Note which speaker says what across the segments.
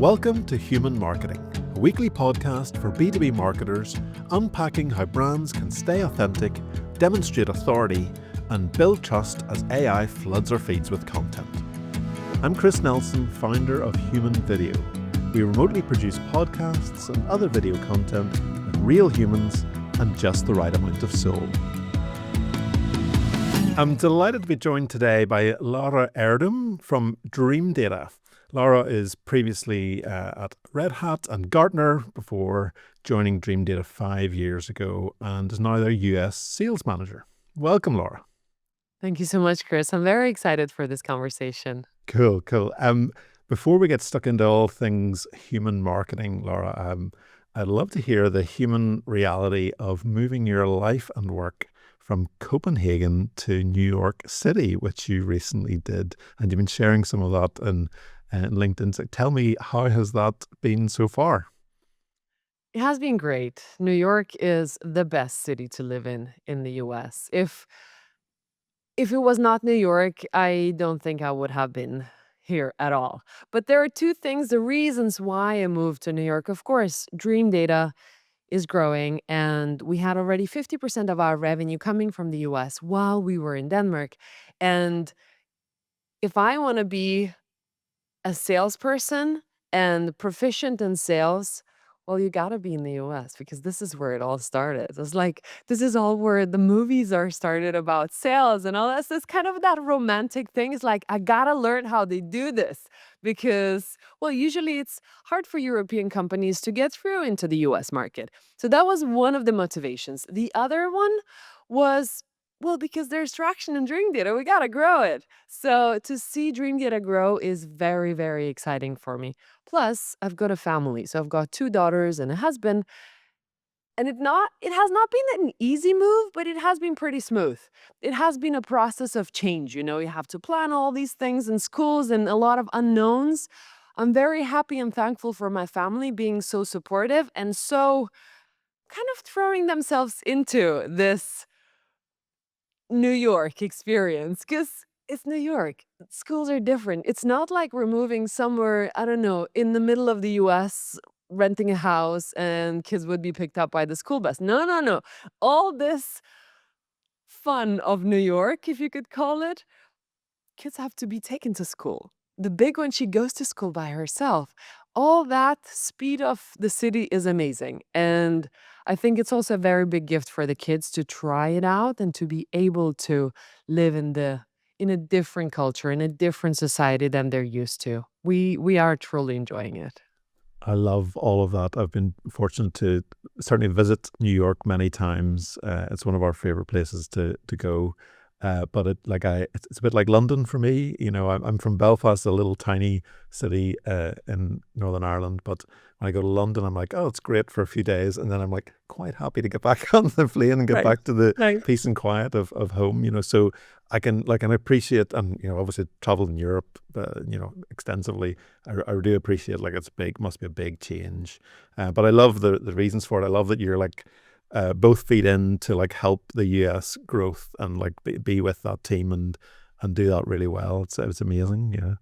Speaker 1: Welcome to Human Marketing, a weekly podcast for B2B marketers unpacking how brands can stay authentic, demonstrate authority, and build trust as AI floods our feeds with content. I'm Chris Nelson, founder of Human Video. We remotely produce podcasts and other video content with real humans and just the right amount of soul. I'm delighted to be joined today by Laura Erdem from Dreamdata. Laura is previously at Red Hat and Gartner before joining Dreamdata 5 years ago and is now their US sales manager. Welcome, Laura.
Speaker 2: Thank you so much, Chris. I'm very excited for this conversation.
Speaker 1: Cool. Before we get stuck into all things human marketing, Laura, I'd love to hear the human reality of moving your life and work from Copenhagen to New York City, which you recently did. And you've been sharing some of that in LinkedIn. So tell me, how has that been so far?
Speaker 2: It has been great. New York is the best city to live in the US. If it was not New York, I don't think I would have been here at all. But there are two things, the reasons why I moved to New York. Of course, Dreamdata is growing, and we had already 50% of our revenue coming from the US while we were in Denmark. And if I want to be a salesperson and proficient in sales, well, you got to be in the US because this is where it all started. It's like, this is all where the movies are started about sales and all that. So it's kind of that romantic thing. It's like, I got to learn how they do this because, well, usually it's hard for European companies to get through into the US market. So that was one of the motivations. The other one was, well, because there's traction in Dreamdata, we got to grow it. So to see Dreamdata grow is very, very exciting for me. Plus, I've got a family. So I've got 2 daughters and a husband. And it has not been an easy move, but it has been pretty smooth. It has been a process of change. You have to plan all these things in schools and a lot of unknowns. I'm very happy and thankful for my family being so supportive and so kind of throwing themselves into this New York experience because it's New York. Schools are different. It's not like we're moving somewhere, I don't know, in the middle of the US, renting a house and kids would be picked up by the school bus. No, no, no. All this fun of New York, if you could call it, kids have to be taken to school. The big one, she goes to school by herself. All that speed of the city is amazing. And I think it's also a very big gift for the kids to try it out and to be able to live in a different culture, in a different society than they're used to. We are truly enjoying it.
Speaker 1: I love all of that. I've been fortunate to certainly visit New York many times. It's one of our favorite places to go. But it's a bit like London for me. I'm from Belfast, a little tiny city in Northern Ireland. But when I go to London, I'm like, oh, it's great for a few days, and then I'm like quite happy to get back on the plane and get
Speaker 2: Right.
Speaker 1: back to the
Speaker 2: Right.
Speaker 1: peace and quiet of home. So I can appreciate, and obviously traveled in Europe, extensively. I do appreciate it's big, must be a big change. But I love the reasons for it. I love that you're both feed in to help the US growth and be with that team and do that really well. It's amazing. Yeah.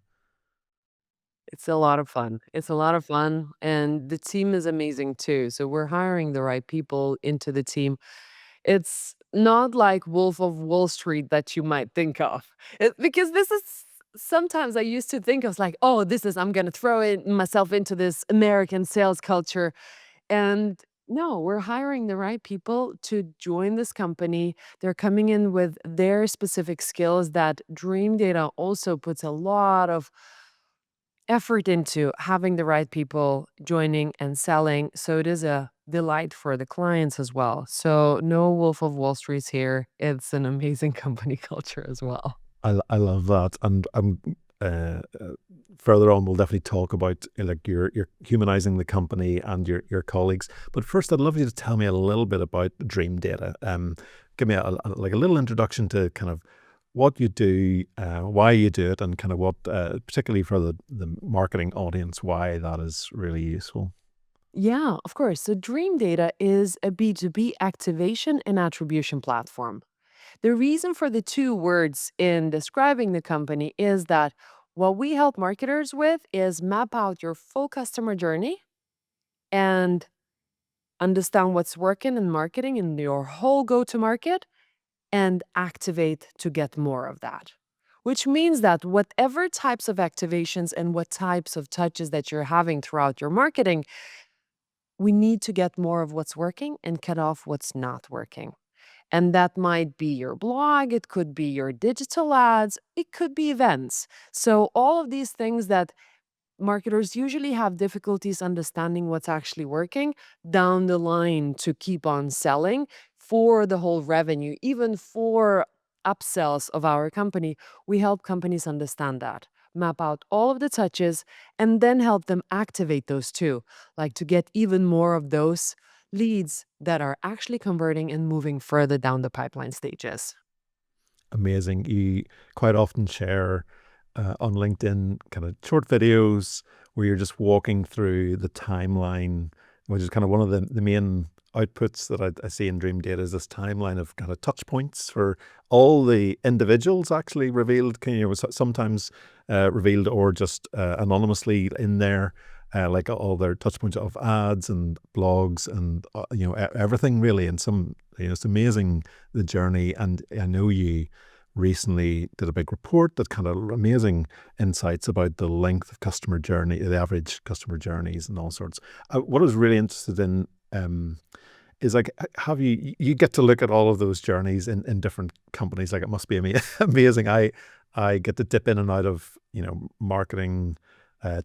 Speaker 2: It's a lot of fun. It's a lot of fun. And the team is amazing too. So we're hiring the right people into the team. It's not like Wolf of Wall Street that you might think of. Because this is sometimes I used to think I was like, oh, I'm going to throw myself into this American sales culture. And no, we're hiring the right people to join this company. They're coming in with their specific skills that Dreamdata also puts a lot of effort into having the right people joining and selling. So it is a delight for the clients as well. So no Wolf of Wall Street's here. It's an amazing company culture as well.
Speaker 1: I love that, and further on we'll definitely talk about you're humanizing the company and your colleagues. But first, I'd love you to tell me a little bit about Dreamdata. Give me a little introduction to kind of what you do, why you do it, and kind of what, particularly for the marketing audience, why that is really useful.
Speaker 2: Yeah, of course. So Dreamdata is a B2B activation and attribution platform. The reason for the two words in describing the company is that What we help marketers with is map out your full customer journey and understand what's working in marketing in your whole go to market and activate to get more of that. Which means that whatever types of activations and what types of touches that you're having throughout your marketing, we need to get more of what's working and cut off what's not working. And that might be your blog, it could be your digital ads, it could be events. So, all of these things that marketers usually have difficulties understanding what's actually working down the line to keep on selling for the whole revenue, even for upsells of our company. We help companies understand that, map out all of the touches, and then help them activate those too, like to get even more of those leads that are actually converting and moving further down the pipeline stages.
Speaker 1: Amazing. You quite often share on LinkedIn kind of short videos where you're just walking through the timeline, which is kind of one of the main outputs that I see in Dreamdata is this timeline of kind of touch points for all the individuals actually revealed, sometimes revealed or just anonymously in there. Like all their touch points of ads and blogs and everything really, and it's amazing the journey. And I know you recently did a big report that kind of amazing insights about the length of customer journey, the average customer journeys, and all sorts. What I was really interested in is like, have you get to look at all of those journeys in different companies? Like, it must be amazing. I get to dip in and out of marketing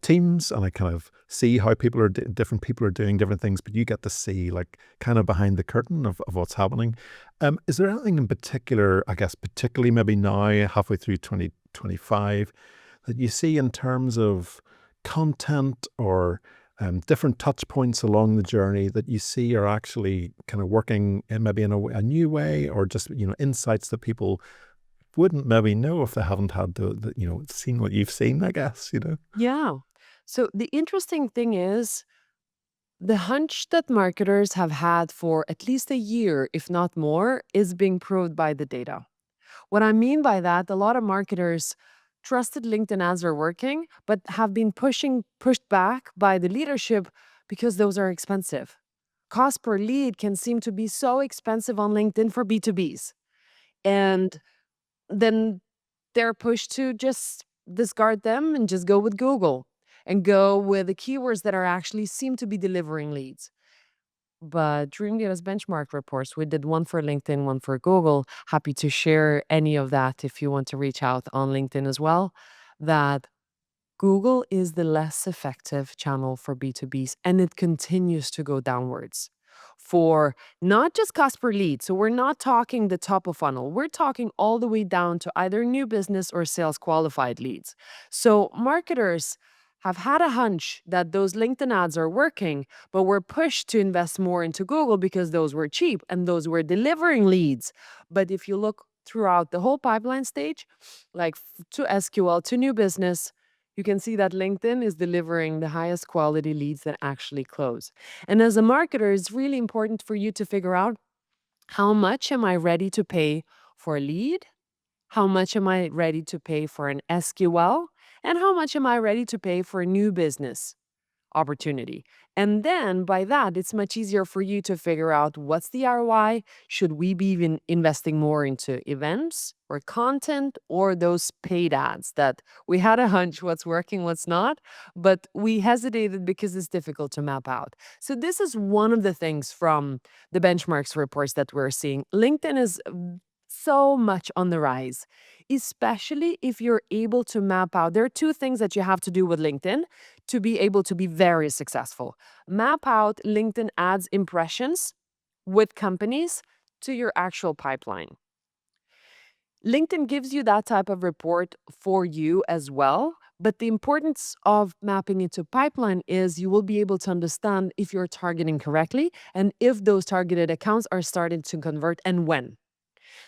Speaker 1: teams, and I kind of see how different people are doing different things, but you get to see like kind of behind the curtain of what's happening. Is there anything in particular, I guess, particularly maybe now, halfway through 2025, that you see in terms of content or different touch points along the journey that you see are actually kind of working maybe in a new way, or just insights that people wouldn't maybe know if they haven't had seen what you've seen, I guess.
Speaker 2: Yeah. So the interesting thing is the hunch that marketers have had for at least a year, if not more, is being proved by the data. What I mean by that, a lot of marketers trusted LinkedIn ads are working, but have been pushed back by the leadership because those are expensive. Cost per lead can seem to be so expensive on LinkedIn for B2Bs. And then they're pushed to just discard them and just go with Google and go with the keywords that are actually seem to be delivering leads. But Dreamdata's benchmark reports, we did one for LinkedIn, one for Google. Happy to share any of that if you want to reach out on LinkedIn as well. That Google is the less effective channel for B2Bs, and it continues to go downwards for not just cost per lead. So we're not talking the top of funnel. We're talking all the way down to either new business or sales qualified leads. So marketers have had a hunch that those LinkedIn ads are working, but we're pushed to invest more into Google because those were cheap and those were delivering leads. But if you look throughout the whole pipeline stage, like to SQL, to new business, you can see that LinkedIn is delivering the highest quality leads that actually close. And as a marketer, it's really important for you to figure out how much am I ready to pay for a lead? How much am I ready to pay for an SQL? And how much am I ready to pay for a new business opportunity? And then by that, it's much easier for you to figure out what's the ROI. Should we be even investing more into events or content or those paid ads that we had a hunch what's working, what's not, but we hesitated because it's difficult to map out. So this is one of the things from the benchmarks reports that we're seeing. LinkedIn is so much on the rise, especially if you're able to map out. There are two things that you have to do with LinkedIn to be able to be very successful. Map out LinkedIn ads impressions with companies to your actual pipeline. LinkedIn gives you that type of report for you as well. But the importance of mapping into pipeline is you will be able to understand if you're targeting correctly and if those targeted accounts are starting to convert and when.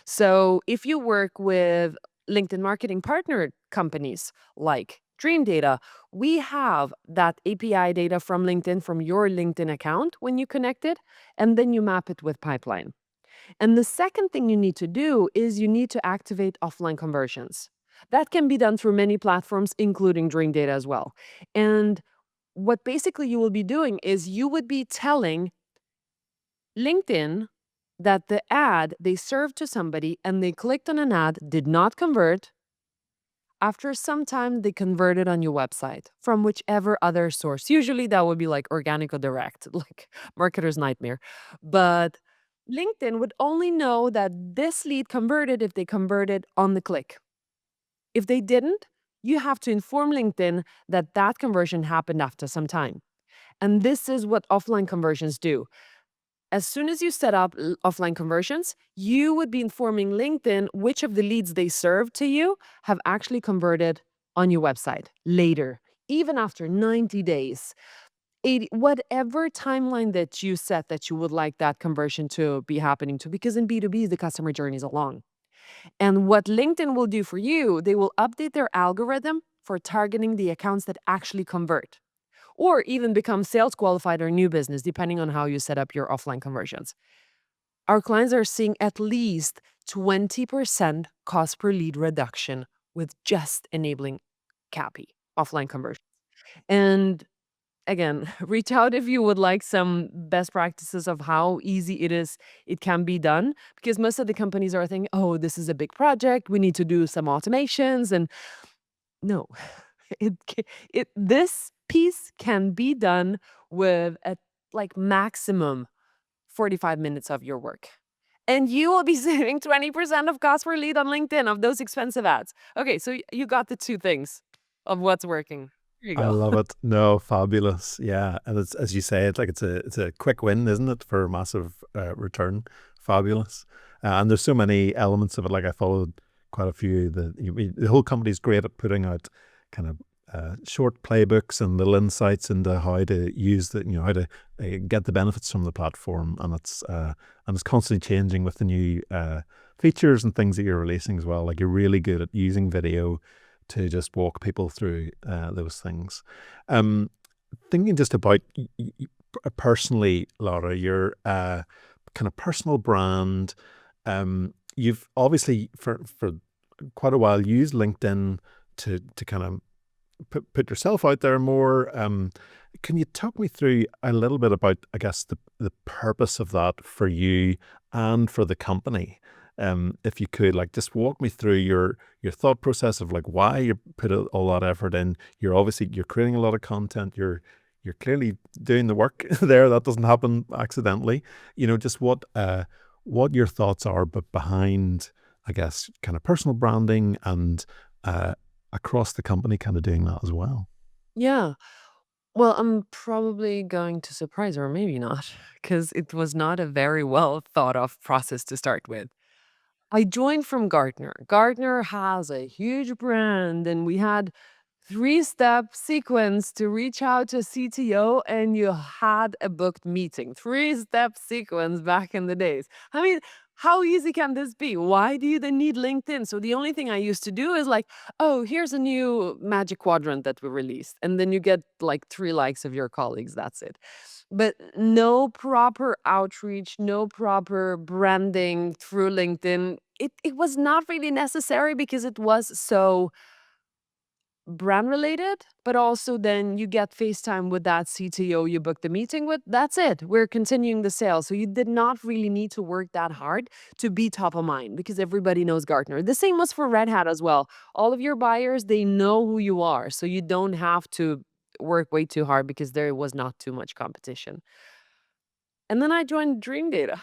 Speaker 2: So if you work with LinkedIn marketing partner companies like Dreamdata, we have that API data from LinkedIn from your LinkedIn account when you connect it, and then you map it with pipeline. And the second thing you need to do is you need to activate offline conversions. That can be done through many platforms, including Dreamdata as well. And what basically you will be doing is you would be telling LinkedIn that the ad they served to somebody and they clicked on an ad, did not convert. After some time, they converted on your website from whichever other source. Usually that would be like organic or direct, like marketer's nightmare. But LinkedIn would only know that this lead converted if they converted on the click. If they didn't, you have to inform LinkedIn that that conversion happened after some time. And this is what offline conversions do. As soon as you set up offline conversions, you would be informing LinkedIn which of the leads they served to you have actually converted on your website later, even after 90 days. 80, whatever timeline that you set that you would like that conversion to be happening to, because in B2B, the customer journeys are long. And what LinkedIn will do for you, they will update their algorithm for targeting the accounts that actually convert or even become sales qualified or new business, depending on how you set up your offline conversions. Our clients are seeing at least 20% cost per lead reduction with just enabling CAPI, offline conversion. And again, reach out if you would like some best practices of how easy it can be done, because most of the companies are thinking, oh, this is a big project, we need to do some automations. And no, this piece can be done with a like maximum 45 minutes of your work. And you will be saving 20% of cost per lead on LinkedIn of those expensive ads. Okay, so you got the two things of what's working. Here you
Speaker 1: I
Speaker 2: go.
Speaker 1: love it. No, fabulous. Yeah, and it's as you say, it's like it's a quick win, isn't it, for a massive return? Fabulous. And there's so many elements of it. Like I followed quite a few. The whole company's great at putting out kind of short playbooks and little insights into how to use the, how to get the benefits from the platform, and it's constantly changing with the new features and things that you're releasing as well. Like you're really good at using video to just walk people through those things. Thinking just about personally, Laura, your kind of personal brand. You've obviously for quite a while used LinkedIn to kind of put yourself out there more. Can you talk me through a little bit about, I guess, the purpose of that for you and for the company? If you could, like, just walk me through your thought process of like why you put all that effort in. You're creating a lot of content. You're clearly doing the work there. That doesn't happen accidentally. Just what your thoughts are, but behind, I guess, kind of personal branding and across the company, kind of doing that as well.
Speaker 2: Yeah. Well, I'm probably going to surprise her, or maybe not, because it was not a very well thought of process to start with. I joined from Gartner. Gartner has a huge brand, and we had three-step sequence to reach out to CTO, and you had a booked meeting. Three-step sequence back in the days. I mean, how easy can this be? Why do you then need LinkedIn? So the only thing I used to do is like, oh, here's a new magic quadrant that we released. And then you get like 3 likes of your colleagues. That's it. But no proper outreach, no proper branding through LinkedIn. It was not really necessary because it was so brand related, but also then you get FaceTime with that CTO you booked the meeting with. That's it. We're continuing the sale. So you did not really need to work that hard to be top of mind because everybody knows Gartner. The same was for Red Hat as well. All of your buyers, they know who you are. So you don't have to work way too hard because there was not too much competition. And then I joined Dreamdata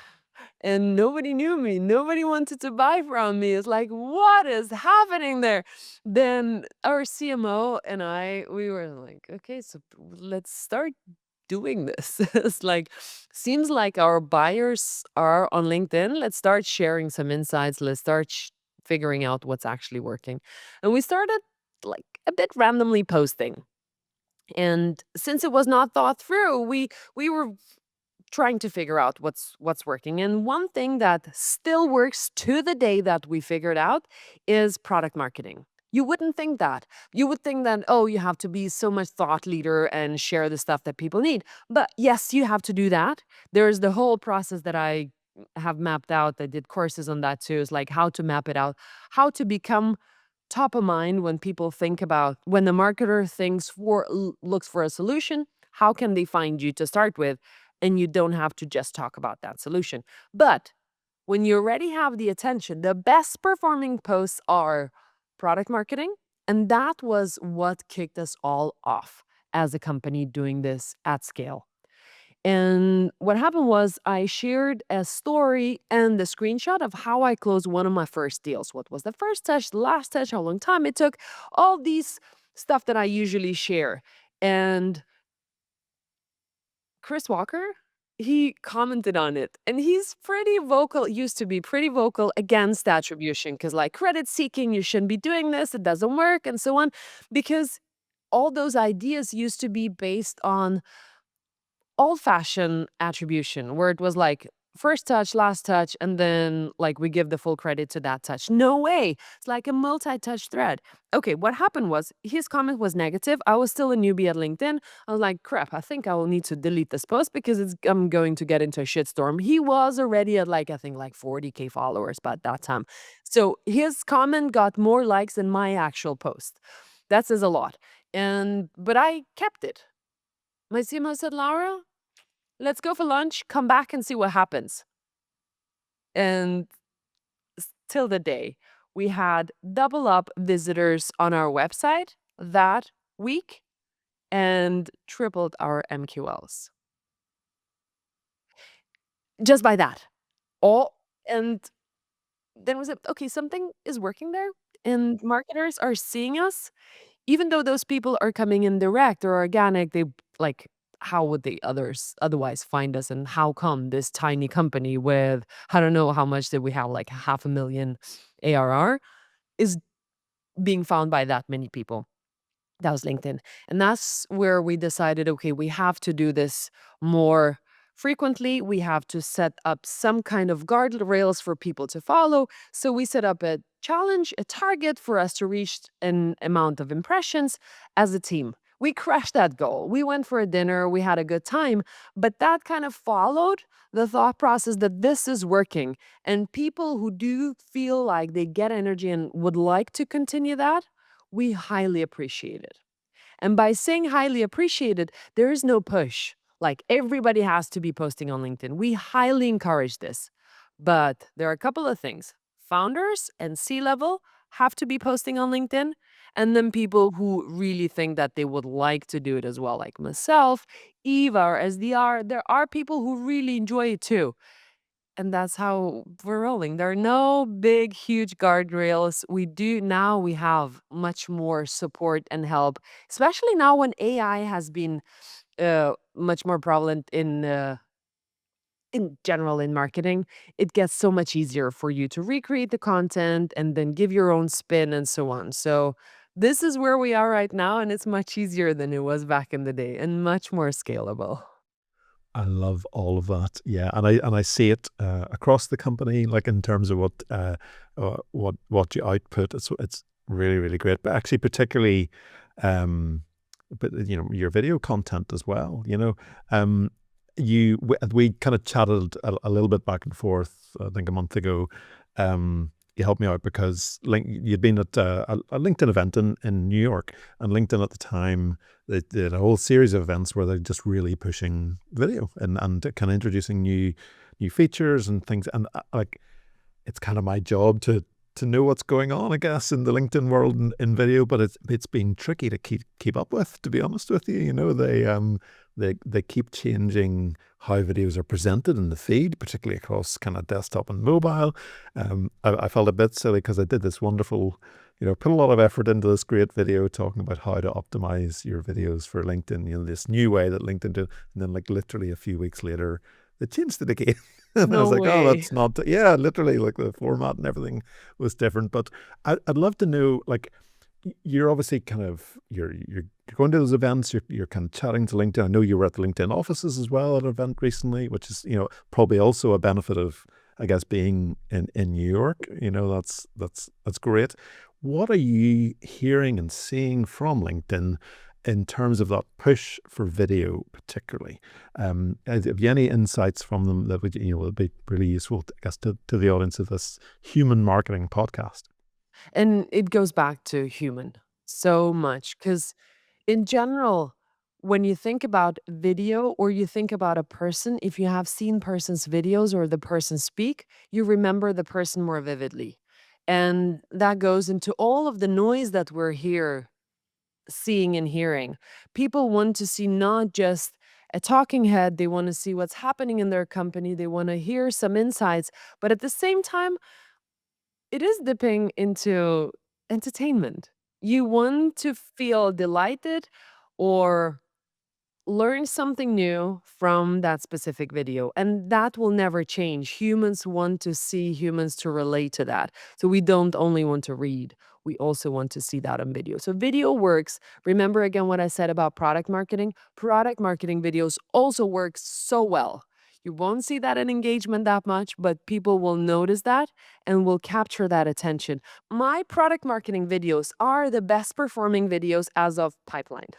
Speaker 2: and nobody knew me. Nobody wanted to buy from me. It's like, what is happening there? Then our CMO and we were like, okay, so let's start doing this. It's like, seems like our buyers are on LinkedIn. Let's start sharing some insights. Let's start figuring out what's actually working. And we started like a bit randomly posting. And since it was not thought through, we were trying to figure out what's working. And one thing that still works to the day that we figured out is product marketing. You wouldn't think that. You would think that, oh, you have to be so much thought leader and share the stuff that people need. But yes, you have to do that. There's the whole process that I have mapped out. I did courses on that too. Is like how to map it out, how to become top of mind when people think about when the marketer looks for a solution, how can they find you to start with? And you don't have to just talk about that solution. But when you already have the attention, the best performing posts are product marketing. And that was what kicked us all off as a company doing this at scale. And what happened was I shared a story and the screenshot of how I closed one of my first deals. What was the first touch, the last touch, how long time it took, all these stuff that I usually share. And Chris Walker, he commented on it and he's pretty vocal, used to be pretty vocal against attribution because, like, credit seeking, you shouldn't be doing this, it doesn't work, and so on. Because all those ideas used to be based on old-fashioned attribution where it was like first touch, last touch, and then like we give the full credit to that touch. No way. It's like a multi-touch thread. Okay, what happened was his comment was negative. I was still a newbie at LinkedIn. I was like, crap, I think I will need to delete this post because I'm going to get into a shitstorm. He was already at like, I think like 40K followers by that time. So his comment got more likes than my actual post. That says a lot. But I kept it. My CMO said, Laura, let's go for lunch, come back and see what happens. And till the day, we had double up visitors on our website that week and tripled our MQLs. Just by that. All and then we said, okay, something is working there. And marketers are seeing us. Even though those people are coming in direct or organic, they like, how would they others otherwise find us? And how come this tiny company with, I don't know how much did we have, like 500,000 ARR is being found by that many people? That was LinkedIn. And that's where we decided, okay, we have to do this more frequently. We have to set up some kind of guardrails for people to follow. So we set up a challenge, a target for us to reach an amount of impressions as a team. We crushed that goal. We went for a dinner, we had a good time, but that kind of followed the thought process that this is working. And people who do feel like they get energy and would like to continue that, we highly appreciate it. And by saying highly appreciated, there is no push. Like everybody has to be posting on LinkedIn. We highly encourage this. But there are a couple of things. Founders and C-level have to be posting on LinkedIn. And then people who really think that they would like to do it as well, like myself, Eva, or SDR, there are people who really enjoy it too. And that's how we're rolling. There are no big, huge guardrails. We have much more support and help, especially now when AI has been much more prevalent in general in marketing. It gets so much easier for you to recreate the content and then give your own spin and so on. So this is where we are right now, and it's much easier than it was back in the day and much more scalable.
Speaker 1: I love all of that. Yeah, and I see it across the company, like in terms of what you output. It's really really great. But actually, particularly, but your video content as well. We kind of chatted a little bit back and forth. I think a month ago. You helped me out because you'd been at a LinkedIn event in New York, and LinkedIn at the time they did a whole series of events where they're just really pushing video and kind of introducing new features and things. And like, it's kind of my job to know what's going on, I guess, in the LinkedIn world in video, but it's been tricky to keep up with, to be honest with you. They keep changing how videos are presented in the feed, particularly across kind of desktop and mobile. I felt a bit silly because I did this wonderful, put a lot of effort into this great video talking about how to optimize your videos for LinkedIn, this new way that LinkedIn did. And then like literally a few weeks later, they changed it again. And I was
Speaker 2: No
Speaker 1: like, oh,
Speaker 2: way.
Speaker 1: that's not, yeah, literally like the format and everything was different. But I'd love to know, like, you're obviously kind of, you're going to those events, you're kind of chatting to LinkedIn. I know you were at the LinkedIn offices as well at an event recently, which is, probably also a benefit of, I guess, being in New York. That's great. What are you hearing and seeing from LinkedIn in terms of that push for video, particularly? Have you any insights from them that would be really useful, I guess, to the audience of this human marketing podcast?
Speaker 2: And it goes back to human so much because, in general, when you think about video or you think about a person, if you have seen person's videos or the person speak, you remember the person more vividly. And that goes into all of the noise that we're here seeing and hearing. People want to see not just a talking head, they want to see what's happening in their company, they want to hear some insights, but at the same time, it is dipping into entertainment. You want to feel delighted or learn something new from that specific video, and that will never change. Humans want to see humans to relate to that. So we don't only want to read, we also want to see that on video. So video works. Remember again what I said about product marketing? Product marketing videos also work so well. You won't see that in engagement that much, but people will notice that and will capture that attention. My product marketing videos are the best performing videos as of pipeline,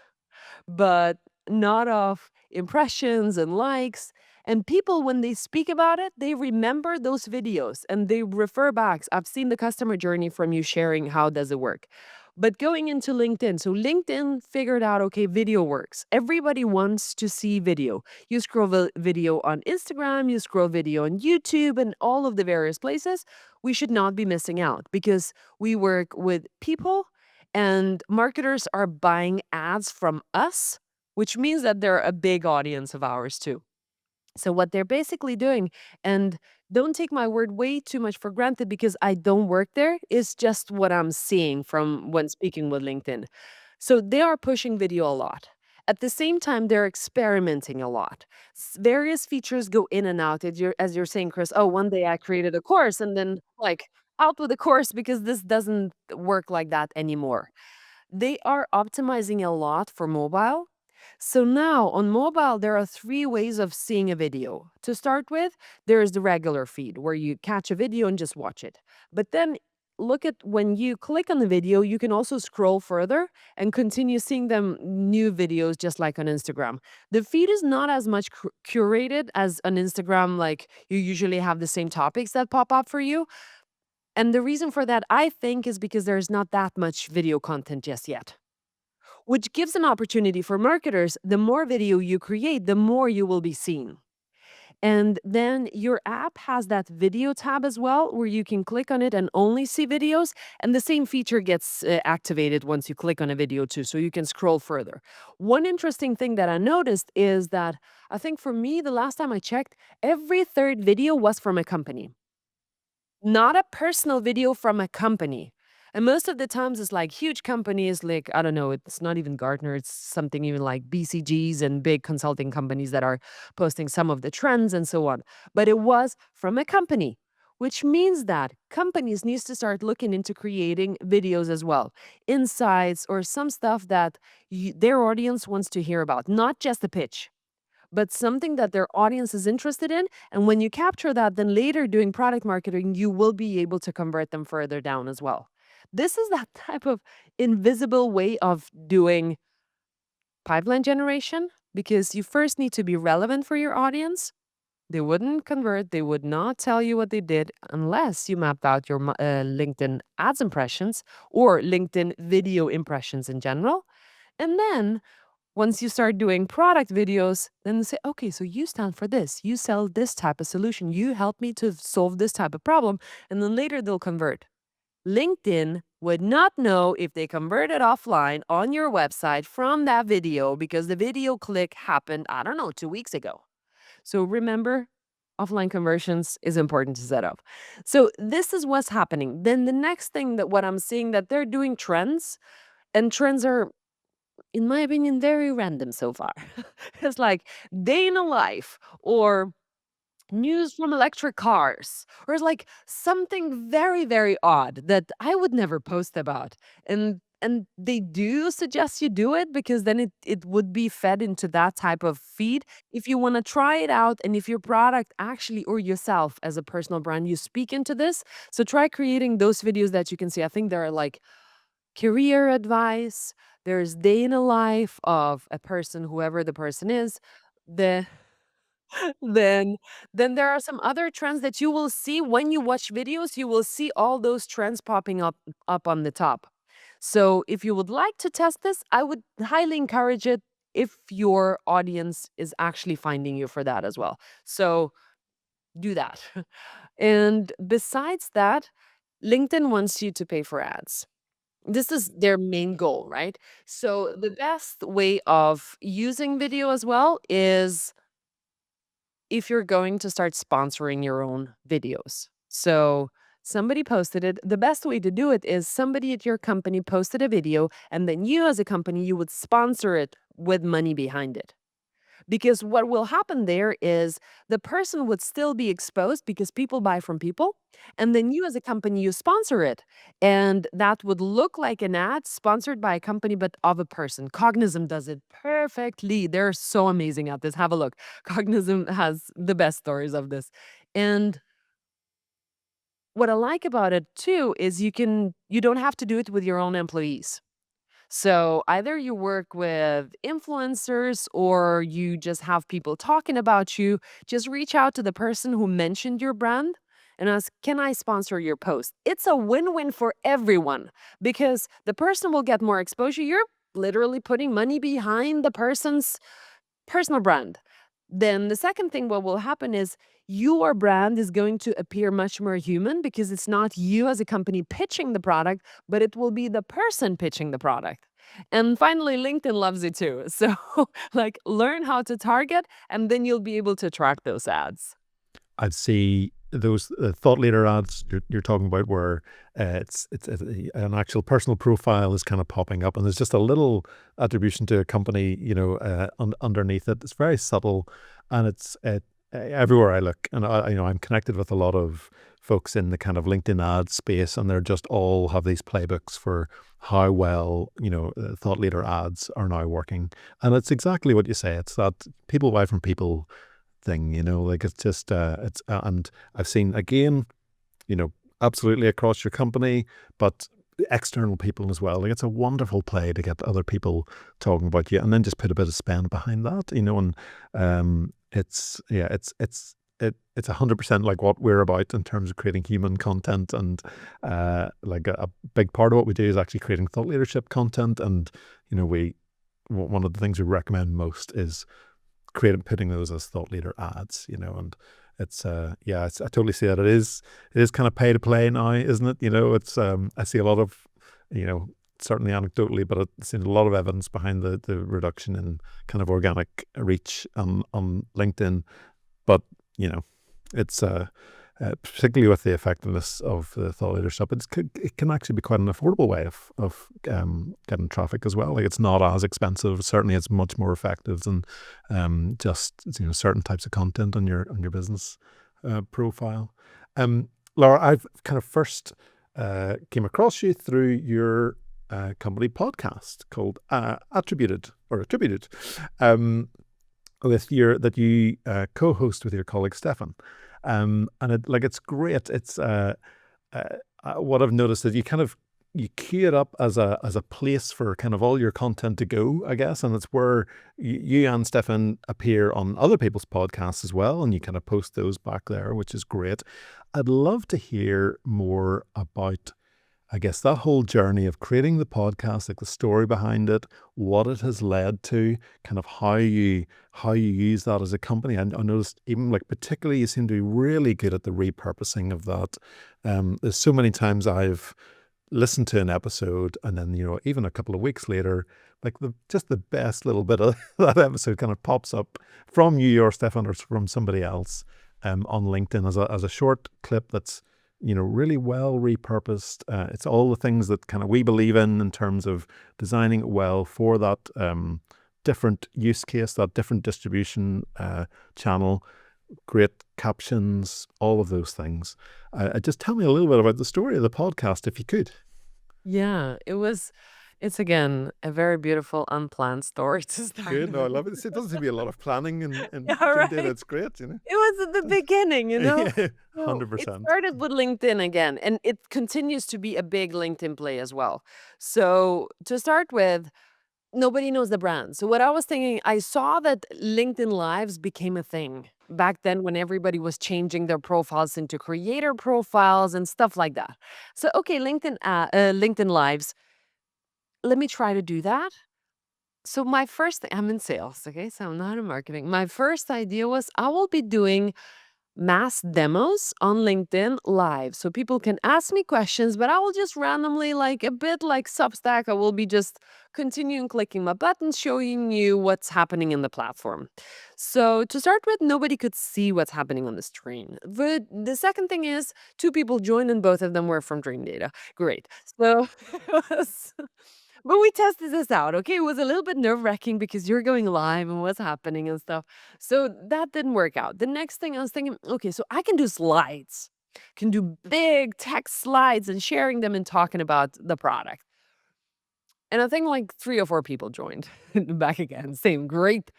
Speaker 2: but not of impressions and likes. And people, when they speak about it, they remember those videos and they refer back. I've seen the customer journey from you sharing how does it work. But going into LinkedIn, so LinkedIn figured out, okay, video works. Everybody wants to see video. You scroll video on Instagram, you scroll video on YouTube, and all of the various places. We should not be missing out because we work with people and marketers are buying ads from us, which means that they're a big audience of ours too. So, what they're basically doing, and don't take my word way too much for granted because I don't work there, is just what I'm seeing from when speaking with LinkedIn. So, they are pushing video a lot. At the same time, they're experimenting a lot. Various features go in and out. As you're saying, Chris, oh, one day I created a course and then, like, out with the course because this doesn't work like that anymore. They are optimizing a lot for mobile. So now on mobile, there are three ways of seeing a video. To start with, there is the regular feed where you catch a video and just watch it. But then look at when you click on the video, you can also scroll further and continue seeing them new videos just like on Instagram. The feed is not as much curated as on Instagram, like you usually have the same topics that pop up for you. And the reason for that, I think, is because there's not that much video content just yet, which gives an opportunity for marketers. The more video you create, the more you will be seen. And then your app has that video tab as well, where you can click on it and only see videos. And the same feature gets activated once you click on a video too, so you can scroll further. One interesting thing that I noticed is that I think for me, the last time I checked, every third video was from a company, not a personal video from a company. And most of the times it's like huge companies like, I don't know, it's not even Gartner, it's something even like BCGs and big consulting companies that are posting some of the trends and so on. But it was from a company, which means that companies needs to start looking into creating videos as well, insights or some stuff that their audience wants to hear about, not just a pitch, but something that their audience is interested in. And when you capture that, then later doing product marketing, you will be able to convert them further down as well. This is that type of invisible way of doing pipeline generation because you first need to be relevant for your audience. They wouldn't convert, they would not tell you what they did unless you mapped out your LinkedIn ads impressions or LinkedIn video impressions in general. And then once you start doing product videos, then they say, okay, so you stand for this. You sell this type of solution. You help me to solve this type of problem. And then later they'll convert. LinkedIn would not know if they converted offline on your website from that video because the video click happened, I don't know, 2 weeks ago. So remember, offline conversions is important to set up. So this is what's happening. Then the next thing that what I'm seeing that they're doing trends, and trends are, in my opinion, very random so far. It's like day in a life or news from electric cars or it's like something very, very odd that I would never post about. And they do suggest you do it because then it would be fed into that type of feed. If you want to try it out and if your product actually or yourself as a personal brand, you speak into this. So try creating those videos that you can see. I think there are like career advice, there's day in a life of a person, whoever the person is. The then then there are some other trends that you will see when you watch videos. You will see all those trends popping up on the top. So if you would like to test this, I would highly encourage it if your audience is actually finding you for that as well. So do that. And besides that, LinkedIn wants you to pay for ads. This is their main goal, right? So the best way of using video as well is if you're going to start sponsoring your own videos. So somebody posted it. The best way to do it is somebody at your company posted a video, and then you as a company, you would sponsor it with money behind it. Because what will happen there is the person would still be exposed because people buy from people. And then you, as a company, you sponsor it. And that would look like an ad sponsored by a company, but of a person. Cognizant does it perfectly. They're so amazing at this. Have a look. Cognizant has the best stories of this. And what I like about it too is you don't have to do it with your own employees. So either you work with influencers or you just have people talking about you. Just reach out to the person who mentioned your brand and ask, can I sponsor your post? It's a win win for everyone because the person will get more exposure. You're literally putting money behind the person's personal brand. Then the second thing what will happen is your brand is going to appear much more human because it's not you as a company pitching the product, but it will be the person pitching the product. And finally, LinkedIn loves it too. So, like, learn how to target, and then you'll be able to track those ads.
Speaker 1: I'd see those thought leader ads you're talking about where an actual personal profile is kind of popping up and there's just a little attribution to a company, underneath it. It's very subtle, and it's everywhere I look, and I'm connected with a lot of folks in the kind of LinkedIn ad space, and they're just all have these playbooks for how well thought leader ads are now working, and it's exactly what you say. It's that people buy from people thing, like it's just and I've seen again, absolutely across your company, but external people as well. Like it's a wonderful play to get other people talking about you and then just put a bit of spend behind that, and it's yeah, it's 100% like what we're about in terms of creating human content, and like a big part of what we do is actually creating thought leadership content, and one of the things we recommend most is putting those as thought leader ads, and it's I totally see that it is kind of pay to play now, isn't it? It's I see a lot of, certainly anecdotally, but I've seen a lot of evidence behind the reduction in kind of organic reach on LinkedIn, but it's particularly with the effectiveness of the thought leadership, it can actually be quite an affordable way of getting traffic as well. Like it's not as expensive. Certainly, it's much more effective than just certain types of content on your business profile. Laura, I've kind of first came across you through your company podcast called Attributed, that you co-host with your colleague Stefan. And it's great. It's what I've noticed is you queue it up as a place for kind of all your content to go, I guess, and it's where you and Stefan appear on other people's podcasts as well, and you kind of post those back there, which is great. I'd love to hear more about, I guess, that whole journey of creating the podcast, like the story behind it, what it has led to, kind of how you use that as a company. And I noticed even like particularly you seem to be really good at the repurposing of that. There's so many times I've listened to an episode and then, even a couple of weeks later, like just the best little bit of that episode kind of pops up from you or Stefan or from somebody else on LinkedIn as a short clip that's really well repurposed. It's all the things that kind of we believe in terms of designing it well for that different use case, that different distribution channel, great captions, all of those things. Just tell me a little bit about the story of the podcast, if you could.
Speaker 2: Yeah, it's again a very beautiful unplanned story to start
Speaker 1: Good. No, I
Speaker 2: with.
Speaker 1: love it. It doesn't seem to be a lot of planning in
Speaker 2: Yeah,
Speaker 1: Dreamdata.
Speaker 2: right.
Speaker 1: It's great,
Speaker 2: It was at the beginning.
Speaker 1: Yeah,
Speaker 2: So it
Speaker 1: 100%.
Speaker 2: started with LinkedIn again, and it continues to be a big LinkedIn play as well. So to start with, nobody knows the brand. So what I was thinking, I saw that LinkedIn Lives became a thing back then when everybody was changing their profiles into creator profiles and stuff like that. So, okay, LinkedIn Lives. Let me try to do that. So my first, I'm in sales, okay? So I'm not in marketing. My first idea was I will be doing mass demos on LinkedIn Live. So people can ask me questions, but I will just randomly, like a bit like Substack, I will be just continuing clicking my buttons, showing you what's happening in the platform. So to start with, nobody could see what's happening on the screen. But the second thing is, two people joined and both of them were from Dreamdata. Great. So it was but we tested this out, okay? It was a little bit nerve-wracking because you're going live and what's happening and stuff. So that didn't work out. The next thing I was thinking, okay, so I can do slides. Can do big text slides and sharing them and talking about the product. And I think like 3 or 4 people joined back again. Same, great.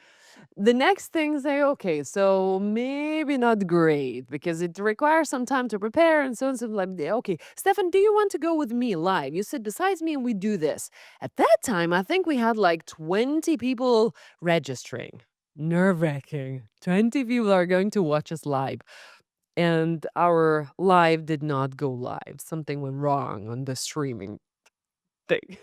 Speaker 2: The next thing say, okay, so maybe not great because it requires some time to prepare and so on. So like, okay, Stefan, do you want to go with me live? You sit beside me and we do this. At that time, I think we had like 20 people registering. Nerve-wracking. 20 people are going to watch us live. And our live did not go live. Something went wrong on the streaming thing.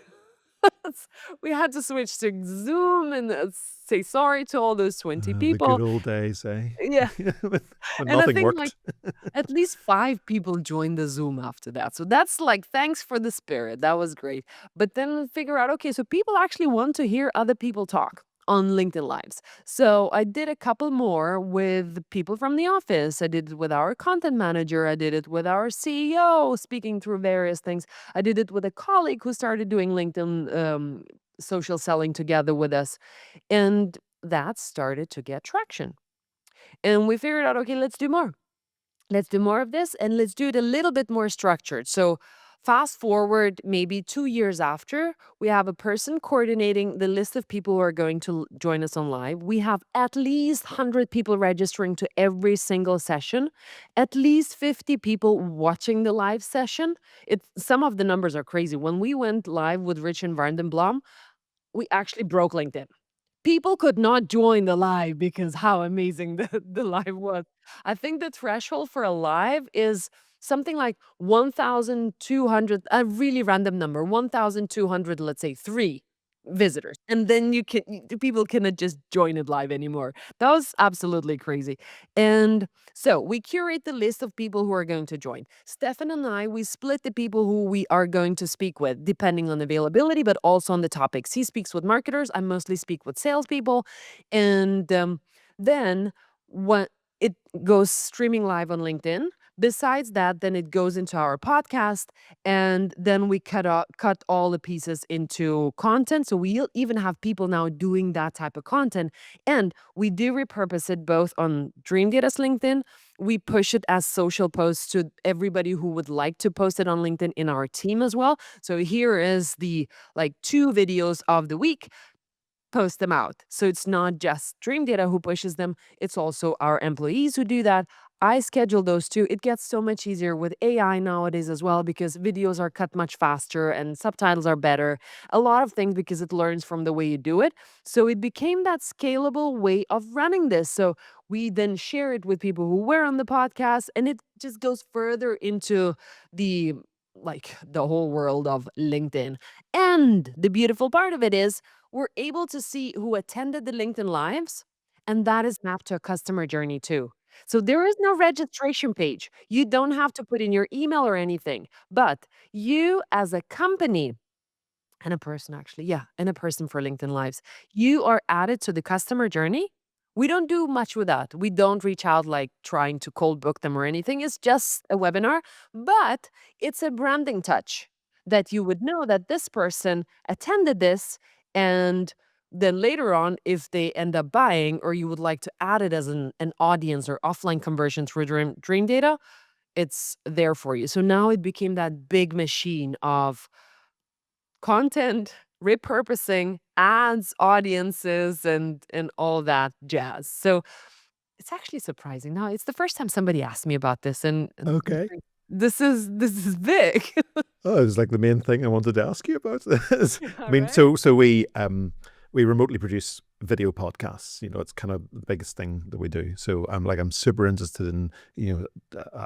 Speaker 2: We had to switch to Zoom and say sorry to all those 20
Speaker 1: The good
Speaker 2: people.
Speaker 1: old days, eh?
Speaker 2: Yeah.
Speaker 1: When
Speaker 2: And I
Speaker 1: nothing
Speaker 2: think like
Speaker 1: worked.
Speaker 2: at least 5 people joined the Zoom after that. So that's like, thanks for the spirit. That was great. But then figure out, okay, so people actually want to hear other people talk on LinkedIn Lives. So I did a couple more with people from the office. I did it with our content manager. I did it with our CEO, speaking through various things. I did it with a colleague who started doing LinkedIn social selling together with us. And that started to get traction. And we figured out, okay, let's do more. Let's do more of this and let's do it a little bit more structured. So, fast forward maybe 2 years after, we have a person coordinating the list of people who are going to join us on live. We have at least 100 people registering to every single session, at least 50 people watching the live session. Some of the numbers are crazy. When we went live with Rich and Vardenblom, we actually broke LinkedIn. People could not join the live because how amazing the live was. I think the threshold for a live is something like 1,200, a really random number, 1,200, let's say 3 visitors. And then the people cannot just join it live anymore. That was absolutely crazy. And so we curate the list of people who are going to join. Stefan and I, we split the people who we are going to speak with, depending on availability, but also on the topics. He speaks with marketers. I mostly speak with salespeople. And then when it goes streaming live on LinkedIn, besides that, then it goes into our podcast, and then we cut all the pieces into content. So we'll even have people now doing that type of content, and we do repurpose it both on Dreamdata's LinkedIn. We push it as social posts to everybody who would like to post it on LinkedIn in our team as well. So here is the like 2 videos of the week, post them out. So it's not just Dreamdata who pushes them, it's also our employees who do that. I schedule those too. It gets so much easier with AI nowadays as well because videos are cut much faster and subtitles are better. A lot of things because it learns from the way you do it. So it became that scalable way of running this. So we then share it with people who were on the podcast, and it just goes further into the the whole world of LinkedIn. And the beautiful part of it is we're able to see who attended the LinkedIn Lives, and that is mapped to a customer journey too. So there is no registration page. You don't have to put in your email or anything, but you as a company and a person actually, yeah, and a person for LinkedIn Lives, you are added to the customer journey. We don't do much with that. We don't reach out like trying to cold book them or anything. It's just a webinar, but it's a branding touch that you would know that this person attended this, and then later on, if they end up buying or you would like to add it as an audience or offline conversion through Dream Data, it's there for you. So now it became that big machine of content, repurposing, ads, audiences, and all that jazz. So it's actually surprising. Now it's the first time somebody asked me about this, and
Speaker 1: Okay.
Speaker 2: this is big.
Speaker 1: Oh, it was like the main thing I wanted to ask you about. I
Speaker 2: All
Speaker 1: mean,
Speaker 2: right.
Speaker 1: so we remotely produce video podcasts. It's kind of the biggest thing that we do. So I'm super interested in,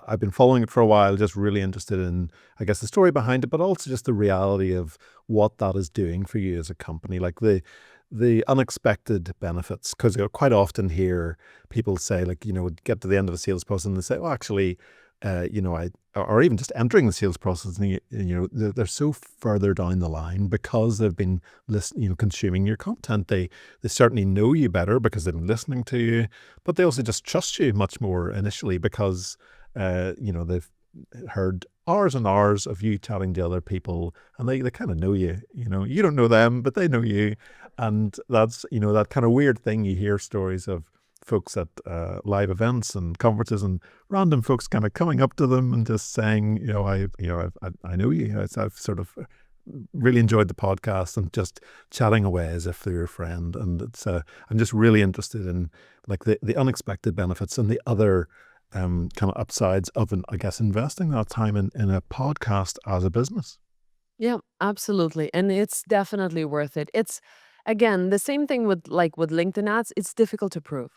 Speaker 1: I've been following it for a while, just really interested in, I guess, the story behind it, but also just the reality of what that is doing for you as a company, like the unexpected benefits. Because you'll quite often hear people say, like, get to the end of a sales process and they say, oh, actually, or even just entering the sales process, and they're so further down the line because they've been consuming your content. They certainly know you better because they've been listening to you, but they also just trust you much more initially because they've heard hours and hours of you chatting to other people, and they kind of know you. You don't know them, but they know you, and that's that kind of weird thing. You hear stories of folks at live events and conferences, and random folks kind of coming up to them and just saying, I know you. I've sort of really enjoyed the podcast, and just chatting away as if they're your friend. And it's I'm just really interested in, like, the unexpected benefits and the other kind of upsides of, I guess, investing that time in a podcast as a business.
Speaker 2: Yeah, absolutely. And it's definitely worth it. It's, again, the same thing with LinkedIn ads. It's difficult to prove.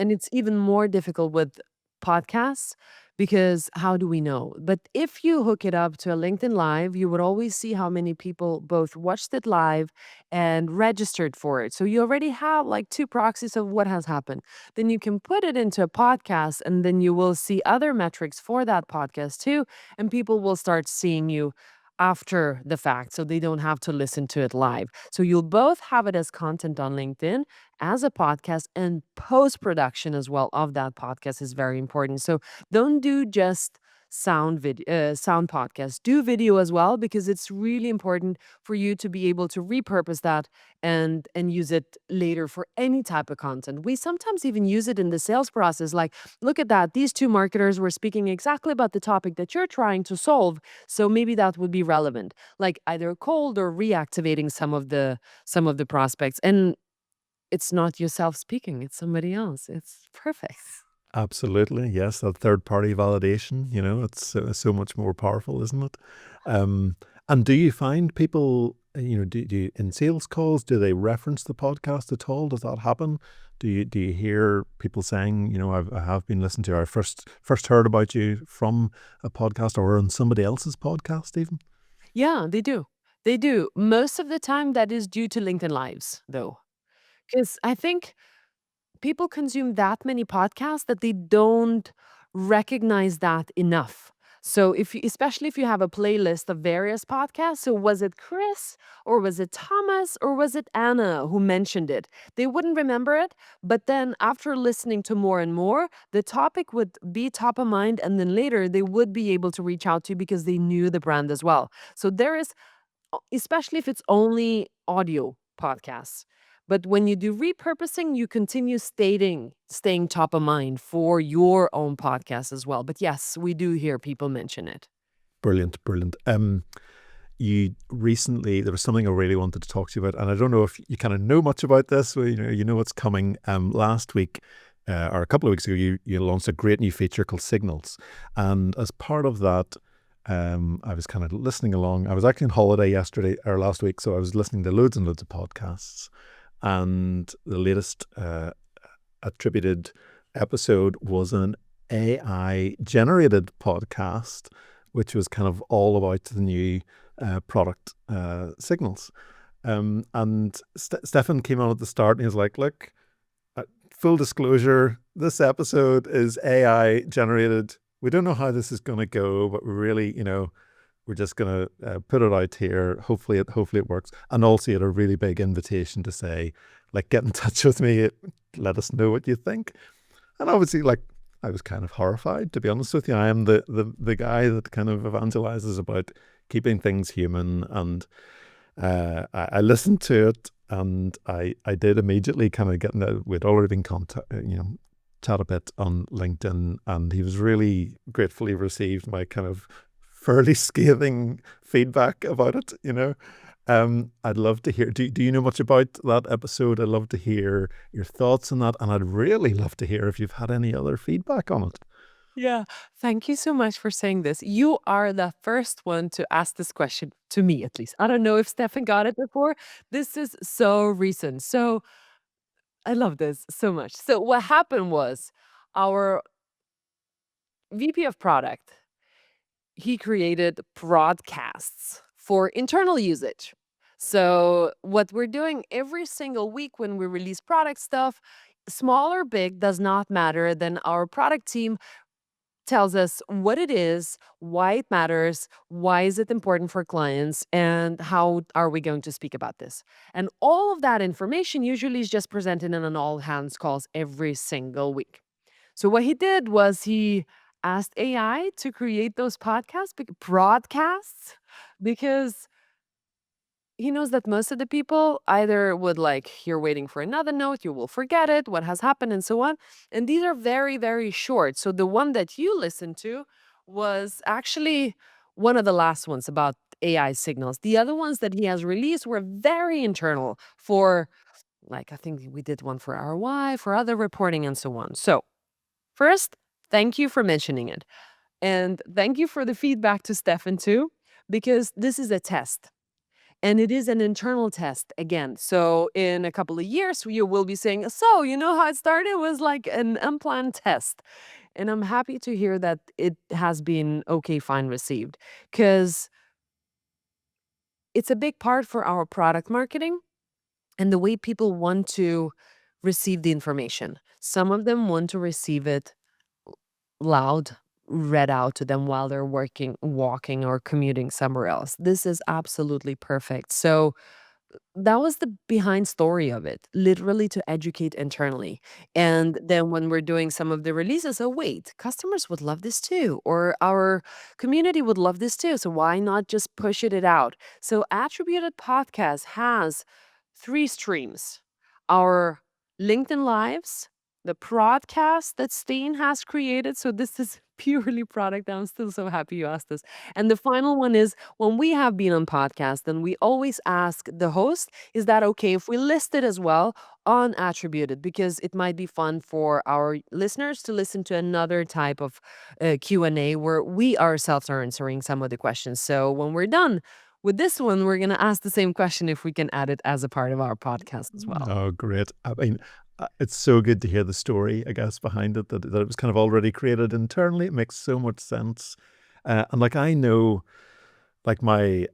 Speaker 2: And it's even more difficult with podcasts because how do we know? But if you hook it up to a LinkedIn Live, you would always see how many people both watched it live and registered for it. So you already have like two proxies of what has happened. Then you can put it into a podcast and then you will see other metrics for that podcast too. And people will start seeing you after the fact so they don't have to listen to it live. So you'll both have it as content on LinkedIn as a podcast, and post production as well of that podcast is very important. So don't do just sound podcast. Do video as well because it's really important for you to be able to repurpose that and use it later for any type of content. We sometimes even use it in the sales process. Like, look at that. These two marketers were speaking exactly about the topic that you're trying to solve. So maybe that would be relevant. Like either cold or reactivating some of the prospects. And it's not yourself speaking, it's somebody else. It's perfect.
Speaker 1: Absolutely, yes. That third party validation, it's so much more powerful, isn't it? Um, and do you find people, do you, in sales calls, do they reference the podcast at all? Does that happen? Do you hear people saying, I have been listening to, I first heard about you from a podcast or on somebody else's podcast even?
Speaker 2: Yeah, they do. They do. Most of the time, that is due to LinkedIn Lives, though. Because I think people consume that many podcasts that they don't recognize that enough. So especially if you have a playlist of various podcasts, so was it Chris or was it Thomas or was it Anna who mentioned it? They wouldn't remember it, but then after listening to more and more, the topic would be top of mind and then later they would be able to reach out to you because they knew the brand as well. So there is, especially if it's only audio podcasts. But when you do repurposing, you continue staying top of mind for your own podcast as well. But yes, we do hear people mention it.
Speaker 1: Brilliant, brilliant. You recently, there was something I really wanted to talk to you about, and I don't know if you kind of know much about this. Well, you know what's coming. Last week, or a couple of weeks ago, you launched a great new feature called Signals, and as part of that, I was kind of listening along. I was actually on holiday yesterday or last week, so I was listening to loads and loads of podcasts, and the latest attributed episode was an AI generated podcast, which was kind of all about the new product Signals. And Stefan came on at the start and he was like, look, full disclosure, this episode is AI generated. We don't know how this is going to go, but we're really, we're just going to put it out here. Hopefully it works. And also had a really big invitation to say, like, get in touch with me. Let us know what you think. And obviously, like, I was kind of horrified, to be honest with you. I am the guy that kind of evangelizes about keeping things human. And I listened to it, and I did immediately kind of we'd already been chat a bit on LinkedIn, and he was really gratefully received my kind of fairly scathing feedback about it. I'd love to hear, do you know much about that episode? I'd love to hear your thoughts on that, and I'd really love to hear if you've had any other feedback on it.
Speaker 2: Yeah. Thank you so much for saying this. You are the first one to ask this question to me, at least. I don't know if Stefan got it before. This is so recent. So I love this so much. So what happened was our VP of product, he created broadcasts for internal usage. So what we're doing every single week when we release product stuff, small or big, does not matter. Then our product team tells us what it is, why it matters, why is it important for clients, and how are we going to speak about this. And all of that information usually is just presented in an all hands calls every single week. So what he did was he asked AI to create those broadcasts, because he knows that most of the people either would like, you're waiting for another note, you will forget it, what has happened, and so on. And these are very, very short. So the one that you listened to was actually one of the last ones about AI signals. The other ones that he has released were very internal for, like, I think we did one for ROI, for other reporting, and so on. So, first, thank you for mentioning it. And thank you for the feedback to Stefan too, because this is a test. And it is an internal test again. So in a couple of years, you will be saying, so you know how it started? It was like an unplanned test. And I'm happy to hear that it has been okay, fine received, because it's a big part for our product marketing and the way people want to receive the information. Some of them want to receive it loud, read out to them while they're working, walking, or commuting somewhere else. This is absolutely perfect. So that was the behind story of it, literally to educate internally. And then when we're doing some of the releases, oh, wait, customers would love this too, or our community would love this too. So why not just push it out? So Attributed Podcast has three streams: our LinkedIn Lives, the podcast that Steen has created. So this is purely product. I'm still so happy you asked this. And the final one is when we have been on podcast, then we always ask the host, is that okay if we list it as well on Attributed? Because it might be fun for our listeners to listen to another type of Q&A where we ourselves are answering some of the questions. So when we're done with this one, we're going to ask the same question if we can add it as a part of our podcast as well.
Speaker 1: Oh, great. I mean, it's so good to hear the story, I guess, behind it, that it was kind of already created internally. It makes so much sense. And like, I know, like my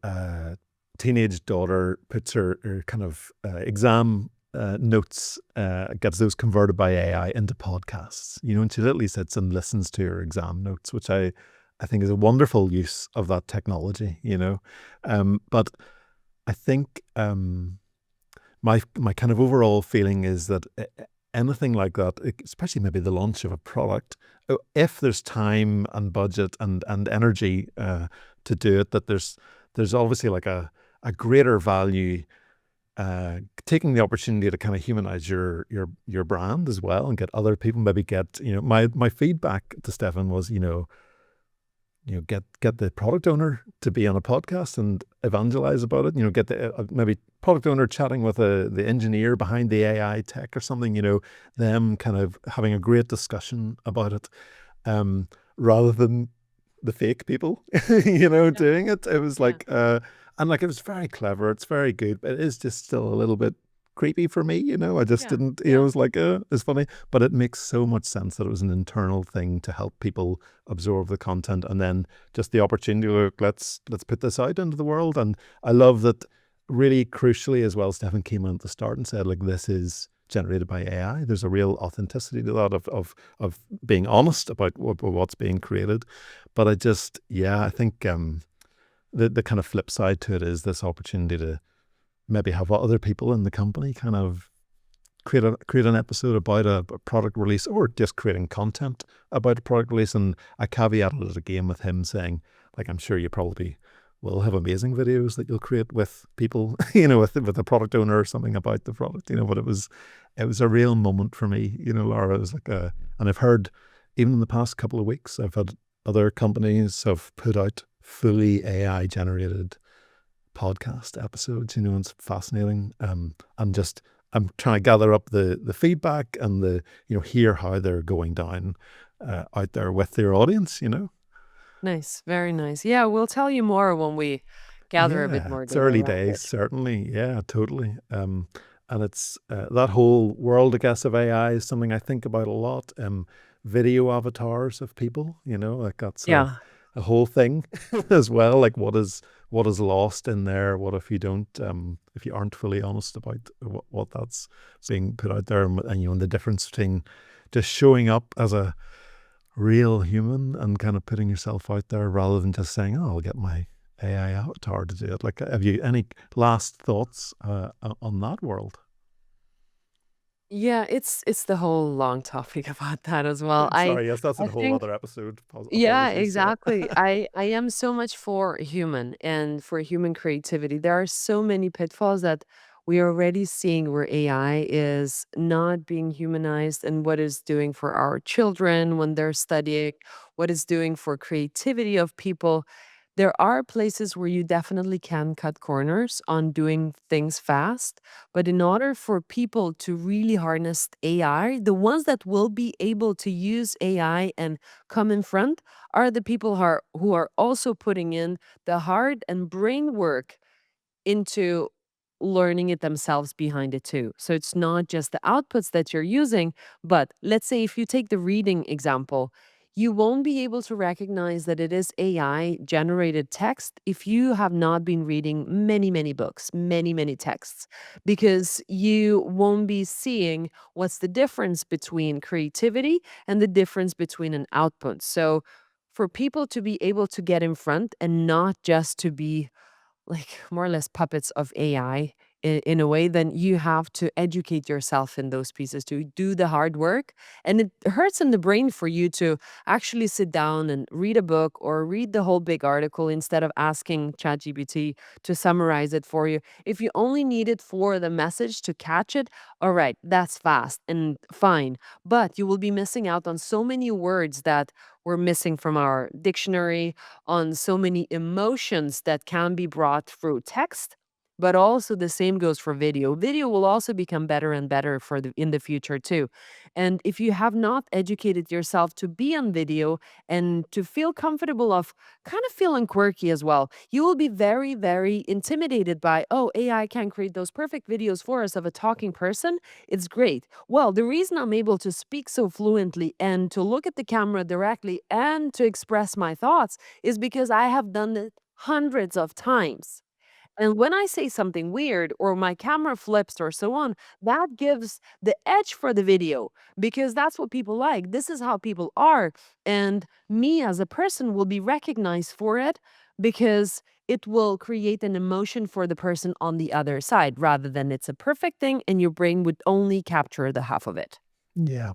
Speaker 1: teenage daughter puts her kind of exam notes, gets those converted by AI into podcasts, and she literally sits and listens to her exam notes, which I think is a wonderful use of that technology. But I think my kind of overall feeling is that anything like that, especially maybe the launch of a product, if there's time and budget and energy to do it, that there's obviously like a greater value taking the opportunity to kind of humanize your brand as well, and get other people, maybe get, my feedback to Stefan was, get the product owner to be on a podcast and evangelize about it. Get the maybe product owner chatting with the engineer behind the AI tech or something. Them kind of having a great discussion about it, rather than the fake people, doing it. It was like, and like, it was very clever. It's very good, but it is just still a little bit creepy for me. I just didn't, it was like, it's funny, but it makes so much sense that it was an internal thing to help people absorb the content, and then just the opportunity to look, let's put this out into the world. And I love that, really crucially as well, Stefan came in at the start and said, like, this is generated by AI. There's a real authenticity to that of being honest about what's being created. But I think the kind of flip side to it is this opportunity to maybe have other people in the company kind of create an episode about a product release, or just creating content about a product release. And I caveated it again with him saying, like, I'm sure you probably will have amazing videos that you'll create with people, with a product owner or something about the product, but it was a real moment for me, Laura. It was like and I've heard, even in the past couple of weeks, I've had other companies have put out fully AI generated podcast episodes, and it's fascinating. I'm trying to gather up the feedback and hear how they're going down out there with their audience.
Speaker 2: Nice, very nice. Yeah, we'll tell you more when we gather a bit more
Speaker 1: It's
Speaker 2: data
Speaker 1: early
Speaker 2: around
Speaker 1: days,
Speaker 2: it.
Speaker 1: certainly. Yeah, totally. And it's that whole world, I guess, of AI is something I think about a lot. Video avatars of people, like that's
Speaker 2: Yeah.
Speaker 1: a whole thing as well. Like what is lost in there? What if you don't, if you aren't fully honest about what that's being put out there, and the difference between just showing up as a real human and kind of putting yourself out there rather than just saying, "Oh, I'll get my AI avatar to do it." Like, have you any last thoughts on that world?
Speaker 2: Yeah, it's the whole long topic about that as well.
Speaker 1: Sorry, yes, that's
Speaker 2: I
Speaker 1: a whole
Speaker 2: think
Speaker 1: other episode.
Speaker 2: yeah,
Speaker 1: Apologies. Yeah.
Speaker 2: exactly. I am so much for human and for human creativity. There are so many pitfalls that we are already seeing where AI is not being humanized and what it's doing for our children when they're studying, what it's doing for creativity of people. There are places where you definitely can cut corners on doing things fast, but in order for people to really harness AI, the ones that will be able to use AI and come in front are the people who are also putting in the hard and brain work into learning it themselves behind it too. So it's not just the outputs that you're using, but let's say if you take the reading example, you won't be able to recognize that it is AI generated text if you have not been reading many, many books, many, many texts, because you won't be seeing what's the difference between creativity and the difference between an output. So for people to be able to get in front and not just to be like more or less puppets of AI in a way, then you have to educate yourself in those pieces to do the hard work. And it hurts in the brain for you to actually sit down and read a book or read the whole big article instead of asking ChatGPT to summarize it for you. If you only need it for the message to catch it, all right, that's fast and fine. But you will be missing out on so many words that we're missing from our dictionary, on so many emotions that can be brought through text, but also the same goes for video. Video will also become better and better for the in the future too. And if you have not educated yourself to be on video and to feel comfortable of kind of feeling quirky as well, you will be very, very intimidated by, oh, AI can create those perfect videos for us of a talking person. It's great. Well, the reason I'm able to speak so fluently and to look at the camera directly and to express my thoughts is because I have done it hundreds of times. And when I say something weird or my camera flips or so on, that gives the edge for the video because that's what people like. This is how people are. And me as a person will be recognized for it because it will create an emotion for the person on the other side rather than it's a perfect thing and your brain would only capture the half of it.
Speaker 1: Yeah,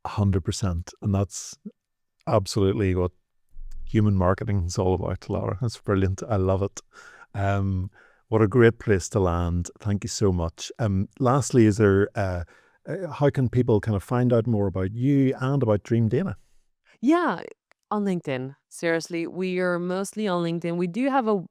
Speaker 1: 100%. And that's absolutely what human marketing is all about, Laura. That's brilliant. I love it. What a great place to land. Thank you so much. Lastly, is there how can people kind of find out more about you and about Dreamdata?
Speaker 2: Yeah, on LinkedIn. Seriously, we are mostly on LinkedIn. We do have a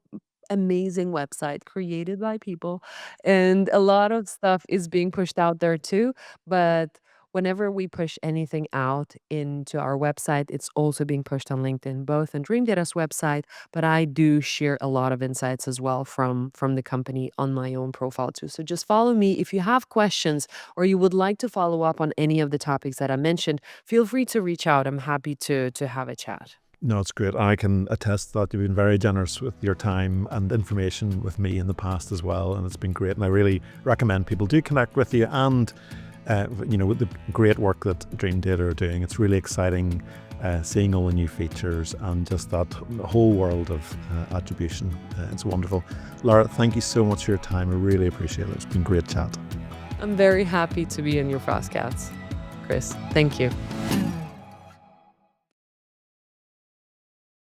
Speaker 2: amazing website created by people, and a lot of stuff is being pushed out there too. But whenever we push anything out into our website, it's also being pushed on LinkedIn, both on Dreamdata's website, but I do share a lot of insights as well from the company on my own profile too. So just follow me if you have questions or you would like to follow up on any of the topics that I mentioned. Feel free to reach out. I'm happy to have a chat.
Speaker 1: No, it's great. I can attest that you've been very generous with your time and information with me in the past as well, and it's been great. And I really recommend people do connect with you and with the great work that Dreamdata are doing. It's really exciting seeing all the new features and just that whole world of attribution. It's wonderful. Laura, thank you so much for your time. I really appreciate it. It's been great chat.
Speaker 2: I'm very happy to be in your Frostcats, Chris. Thank you.